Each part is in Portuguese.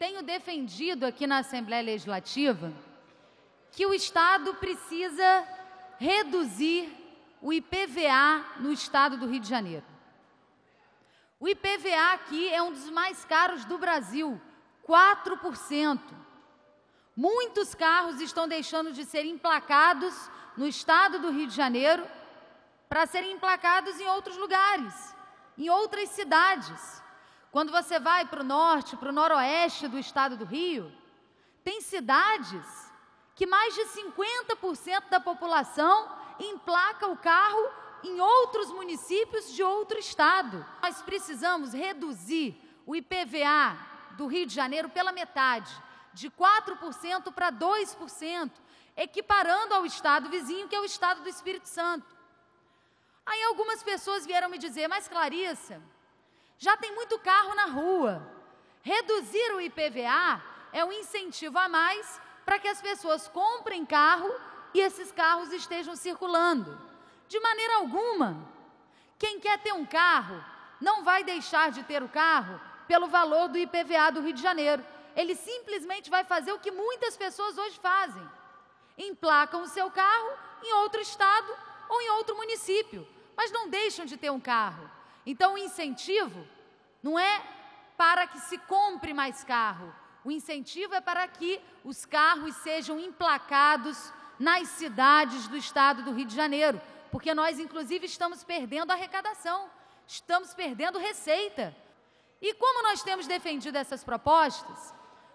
tenho defendido aqui na Assembleia Legislativa que o Estado precisa reduzir o IPVA no Estado do Rio de Janeiro. O IPVA aqui é um dos mais caros do Brasil, 4%. Muitos carros estão deixando de ser emplacados no Estado do Rio de Janeiro para serem emplacados em outros lugares, em outras cidades. Quando você vai para o norte, para o noroeste do Estado do Rio, tem cidades que mais de 50% da população emplaca o carro em outros municípios de outro estado. Nós precisamos reduzir o IPVA do Rio de Janeiro pela metade, de 4% para 2%, equiparando ao estado vizinho, que é o estado do Espírito Santo. Aí algumas pessoas vieram me dizer, mas Clarissa, já tem muito carro na rua. Reduzir o IPVA é um incentivo a mais para que as pessoas comprem carro e esses carros estejam circulando. De maneira alguma, quem quer ter um carro não vai deixar de ter o carro pelo valor do IPVA do Rio de Janeiro. Ele simplesmente vai fazer o que muitas pessoas hoje fazem. Emplacam o seu carro em outro estado ou em outro município, mas não deixam de ter um carro. Então o incentivo não é para que se compre mais carro, o incentivo é para que os carros sejam emplacados nas cidades do estado do Rio de Janeiro, porque nós inclusive estamos perdendo arrecadação, estamos perdendo receita. E como nós temos defendido essas propostas,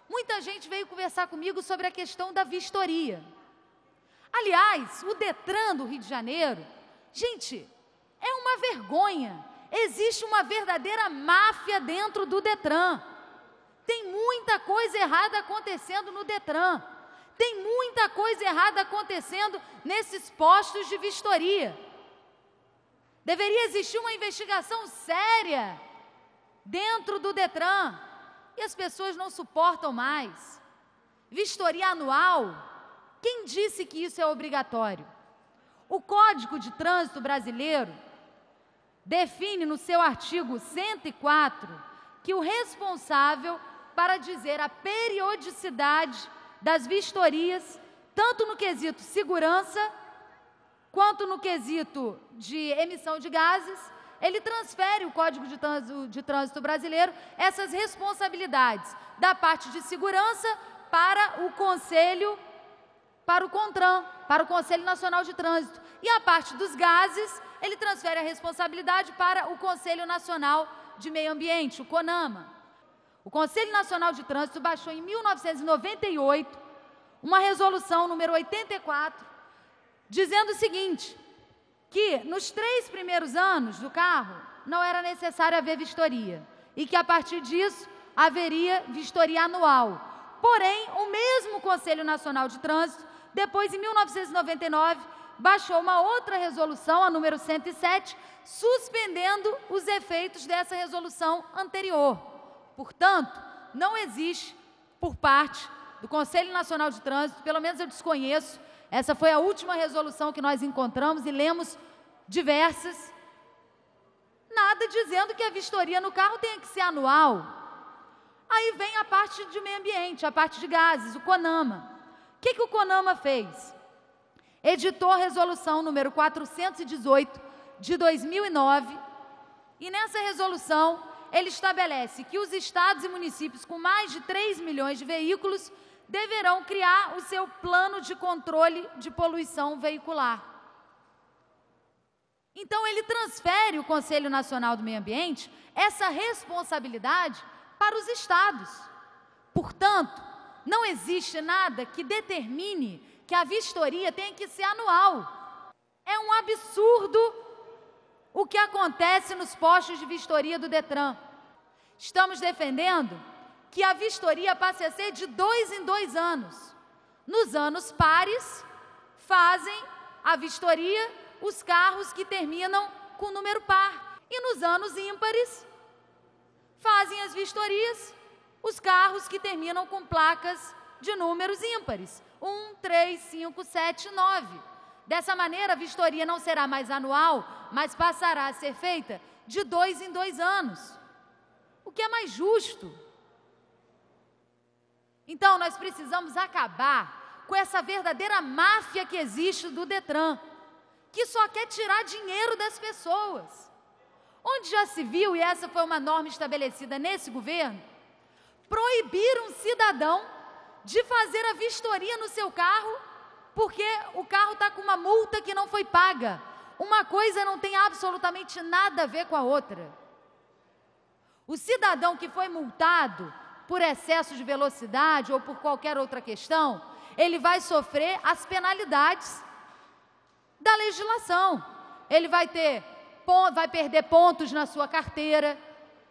muita gente veio conversar comigo sobre a questão da vistoria. Aliás, o Detran do Rio de Janeiro, gente, é uma vergonha. Existe uma verdadeira máfia dentro do Detran. Tem muita coisa errada acontecendo no Detran. Tem muita coisa errada acontecendo nesses postos de vistoria. Deveria existir uma investigação séria dentro do Detran. E as pessoas não suportam mais. Vistoria anual, quem disse que isso é obrigatório? O Código de Trânsito Brasileiro define no seu artigo 104 que o responsável para dizer a periodicidade das vistorias, tanto no quesito segurança, quanto no quesito de emissão de gases, ele transfere o Código de Trânsito Brasileiro essas responsabilidades da parte de segurança para o Conselho, para o CONTRAN, para o Conselho Nacional de Trânsito. E a parte dos gases, ele transfere a responsabilidade para o Conselho Nacional de Meio Ambiente, o CONAMA. O Conselho Nacional de Trânsito baixou em 1998 uma resolução número 84, dizendo o seguinte, que nos 3 primeiros anos do carro não era necessário haver vistoria e que a partir disso haveria vistoria anual. Porém, o mesmo Conselho Nacional de Trânsito, depois em 1999, baixou uma outra resolução, a número 107, suspendendo os efeitos dessa resolução anterior. Portanto, não existe por parte do Conselho Nacional de Trânsito, pelo menos eu desconheço, essa foi a última resolução que nós encontramos e lemos diversas, nada dizendo que a vistoria no carro tenha que ser anual. Aí vem a parte de meio ambiente, a parte de gases, o CONAMA. O que o CONAMA fez? Editou a resolução número 418 de 2009 e nessa resolução ele estabelece que os estados e municípios com mais de 3 milhões de veículos deverão criar o seu plano de controle de poluição veicular. Então ele transfere o Conselho Nacional do Meio Ambiente essa responsabilidade para os estados. Portanto, não existe nada que determine que a vistoria tenha que ser anual. É um absurdo o que acontece nos postos de vistoria do Detran. Estamos defendendo que a vistoria passe a ser de 2 em 2 anos. Nos anos pares, fazem a vistoria os carros que terminam com número par. E nos anos ímpares, fazem as vistorias os carros que terminam com placas de números ímpares. 1, 3, 5, 7, 9. Dessa maneira, a vistoria não será mais anual, mas passará a ser feita de 2 em 2 anos. O que é mais justo? Então, nós precisamos acabar com essa verdadeira máfia que existe do Detran, que só quer tirar dinheiro das pessoas. Onde já se viu, e essa foi uma norma estabelecida nesse governo, proibir um cidadão de fazer a vistoria no seu carro porque o carro está com uma multa que não foi paga. Uma coisa não tem absolutamente nada a ver com a outra. O cidadão que foi multado por excesso de velocidade ou por qualquer outra questão, ele vai sofrer as penalidades da legislação. Ele vai perder pontos na sua carteira.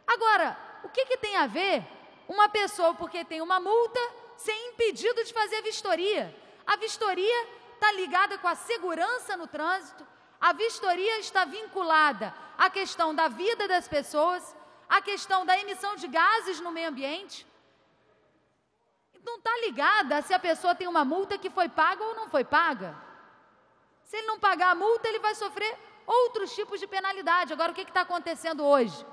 Agora, o que tem a ver uma pessoa, porque tem uma multa, ser impedido de fazer vistoria? A vistoria está ligada com a segurança no trânsito, a vistoria está vinculada à questão da vida das pessoas, à questão da emissão de gases no meio ambiente. Não está ligada se a pessoa tem uma multa que foi paga ou não foi paga. Se ele não pagar a multa, ele vai sofrer outros tipos de penalidade. Agora, o que está acontecendo hoje?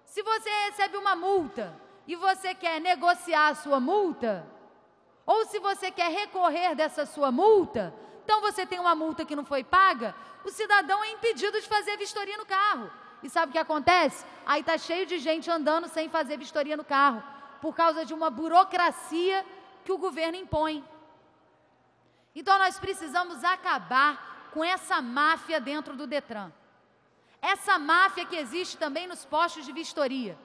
Se você recebe uma multa e você quer negociar a sua multa, ou se você quer recorrer dessa sua multa, então você tem uma multa que não foi paga, o cidadão é impedido de fazer vistoria no carro. E sabe o que acontece? Aí está cheio de gente andando sem fazer vistoria no carro, por causa de uma burocracia que o governo impõe. Então nós precisamos acabar com essa máfia dentro do Detran. Essa máfia que existe também nos postos de vistoria.